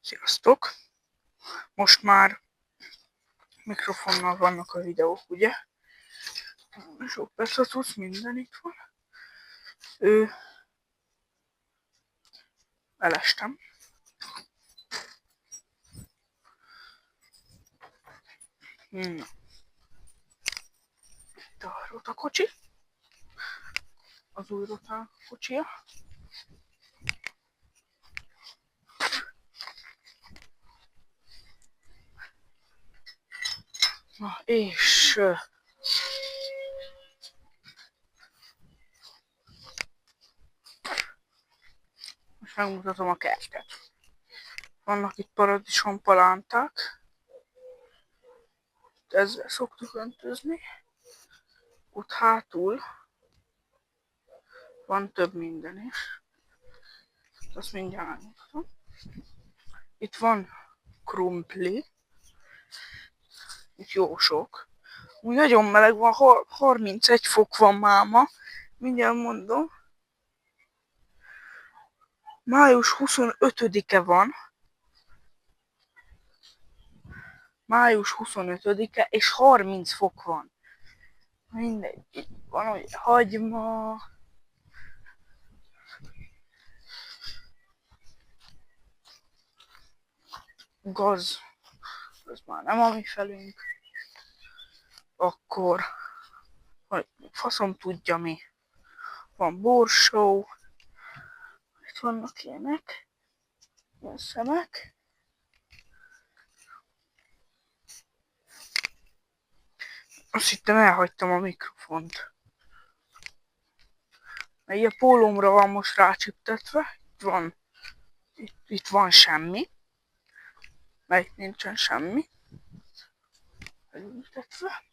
Sziasztok! Most már mikrofonnal vannak a videók, ugye? Sok persze tudsz, minden itt van. Elestem. Na. Itt a rotakocsi. Az új rotakocsia. Na, és most megmutatom a kertet. Vannak itt paradicsompalánták. Ezzel szoktuk öntözni. Ott hátul van több minden is. Azt mindjárt megmutatom. Itt van krumpli. Itt jó sok. Úgy nagyon meleg van, 31 fok van máma. Mindjárt mondom. Május 25-e van. Május 25-e, és 30 fok van. Mindegy. Itt van, hogy hagyma. Gaz. Ez már nem a mi felünk. Akkor faszom tudja mi. Van borsó. Itt vannak ilyenek. Ilyen szemek. Azt hittem elhagytam a mikrofont. Mert a pólómra van most rácsiptetve. Itt van semmi. Mert itt nincsen semmi. Elültetve.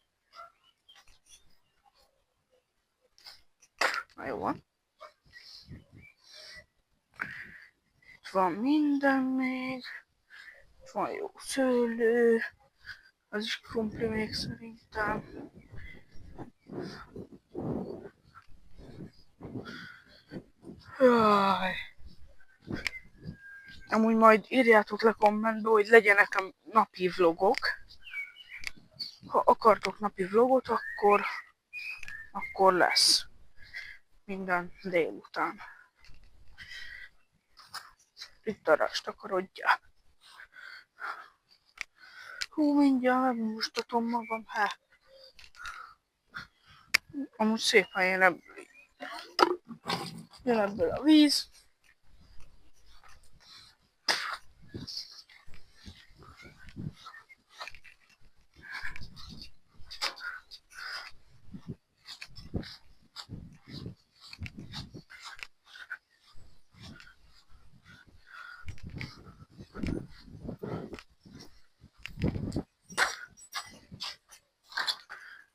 Na jó van. Itt van minden még. Itt van jó szőlő. Az is krumpli még szerintem. Jaj. Amúgy majd írjátok le kommentbe, hogy legyenek a napi vlogok. Ha akartok napi vlogot, akkor lesz. Minden délután. Itt arra takarodjál. Hú, mindjárt megmutatom magam. Amúgy szépen jön ebből a víz.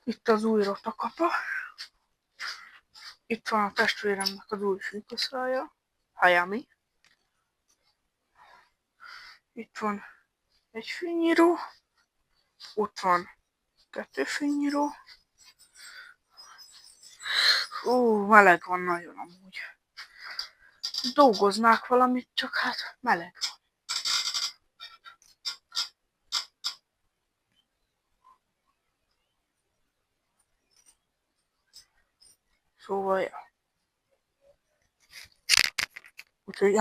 Itt az új rotakapa. Itt van a testvéremnek az új fűkaszrája. Hayami. Itt van egy fűnyíró. Ott van 2 fűnyíró. Meleg van nagyon amúgy. Dolgoznák valamit, csak hát meleg van. Szóval, ja. Úgyhogy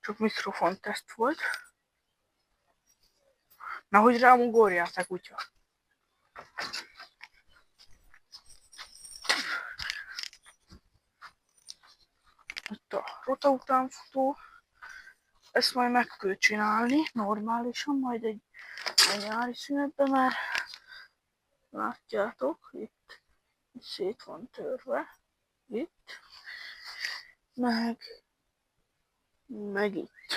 csak mikrofonteszt volt. Na, hogy rám ugorjátok, kutya. Itt a rota utánfutó. Ezt majd meg kell csinálni normálisan, majd egy nyári szünetben, mert látjátok, itt szét van törve. Itt. Meg itt.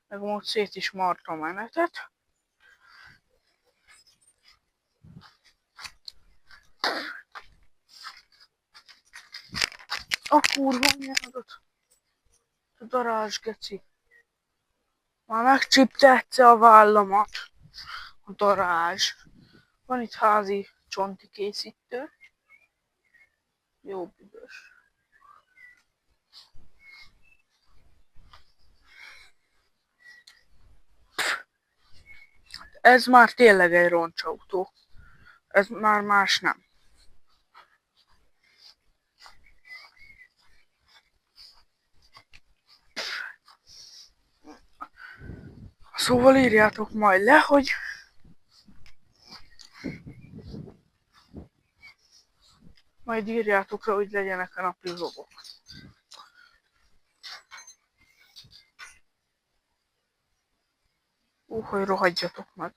Meg most szét is marta a menetet. A kurva nyelvet. A darázs, geci. Már megcsiptetsz a vállamat. A darázs. Van itt házi csonti készítő. Jó büdös. Ez már tényleg egy roncsautó. Ez már más nem. Szóval írjátok majd le, hogy majd írjátok le, hogy legyenek a napi vlogok. Hogy rohadjatok meg.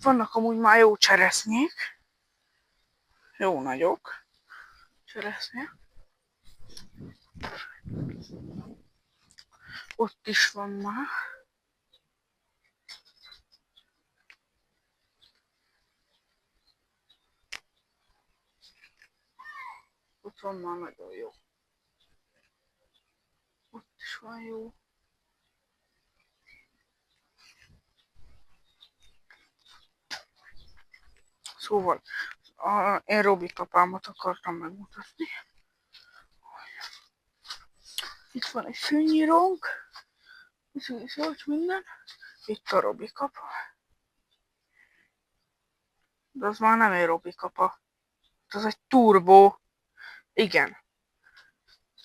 Vannak amúgy már jó cseresznyék. Jó nagyok. Cseresznye. Ott is van már. Ott van már nagyon jó. Ott is van jó. Szóval én Robi kapámat akartam megmutatni. Itt van egy fűnyírónk. Viszont minden. Itt a Robi kapa. De az már nem egy Robi kapa. Az egy turbo. Igen.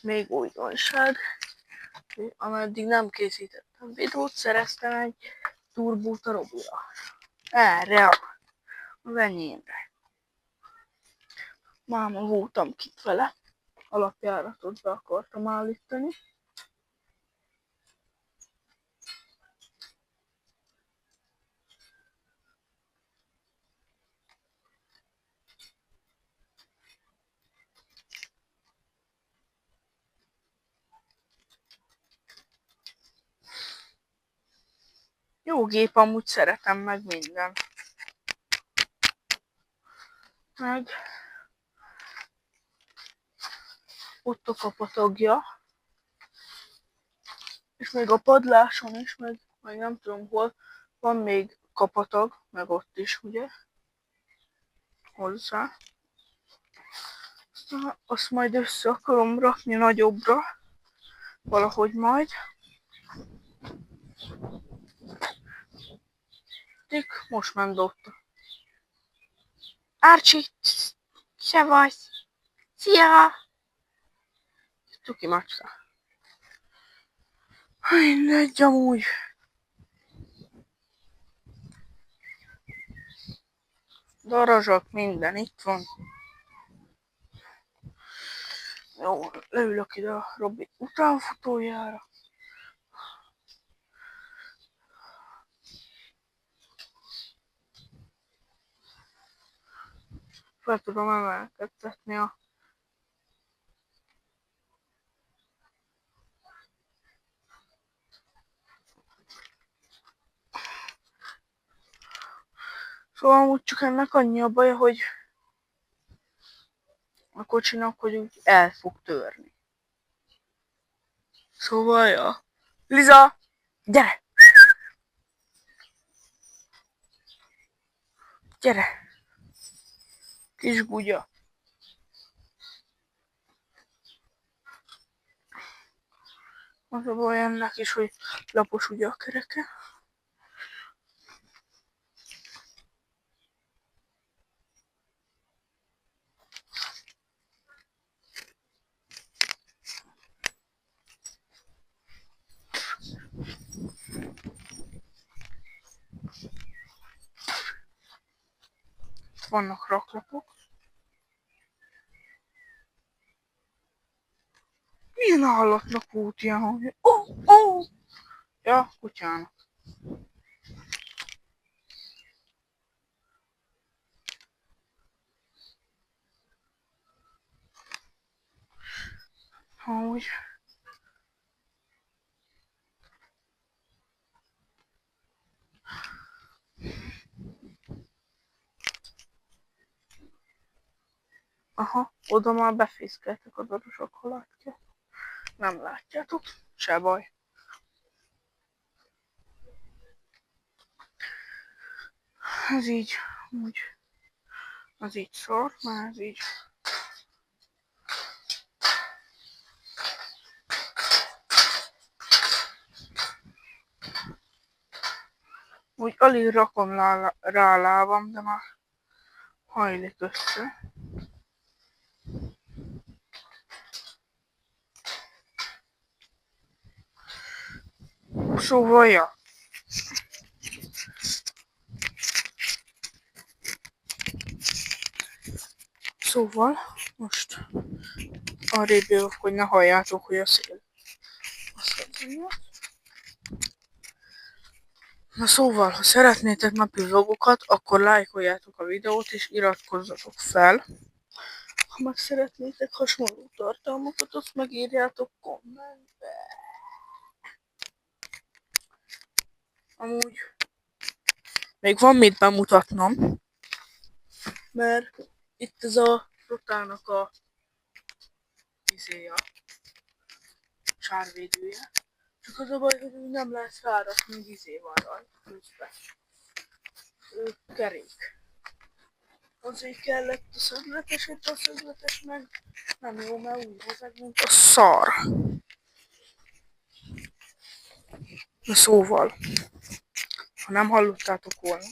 Még újdonság. Ameddig nem készítettem videót, szereztem egy turbót a Robira. Erre az enyémre. Máma voltam kint vele. Alapjáratot be akartam állítani. Jó gép, amúgy szeretem meg minden. Meg ott a kapatagja. És még a padláson is, meg nem tudom hol, van még kapatag, meg ott is, ugye? Hozzá. Aztán azt majd össze akarom rakni nagyobbra. Valahogy majd. Most ment ott. Árcsi, se vagy. Szia! Cuki macska. Mindegy amúgy. Darazsak, minden itt van. Jó, leülök ide a Robi utánfutójára. Fel tudom emelkedtetni a Szóval amúgy csak ennek annyi a baja, hogy a kocsinak, hogy úgy el fog törni. Szóval, ja. Liza! Gyere! Gyere! Kis gugya. Az a baj ennek is, hogy lapos ugye a kereke. Vannak raklapok. Milyen állatnak volt ilyen hangja? Oh! Ja, kutyának. Amúgy. Aha, oda már befészkeltek a darusok halátja. Nem látjátok, se baj. Ez így, úgy, az így szar, már ez így. Úgy alig rakom rá a lábam, de már hajlik össze. Szóval, ja. Szóval, most arrébb jövök, hogy ne halljátok, hogy a szél. Na szóval, ha szeretnétek napi vlogokat, akkor lájkoljátok a videót és iratkozzatok fel. Ha meg szeretnétek hasonló tartalmakat, azt megírjátok kommentbe. Amúgy még van mit bemutatnom, mert itt ez a rotának a sárvédője. Csak az a baj, hogy nem lesz rárakni izé van rajta közben. Kerék. Azért kellett a szögletes, itt a szögletes meg nem jó, mert úgy hozzád, mint a szar. Na szóval, ha nem hallottátok volna,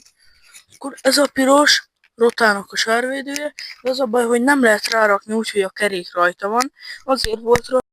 akkor ez a piros rotának a sárvédője, de az a baj, hogy nem lehet rárakni úgy, hogy a kerék rajta van, azért volt rajta.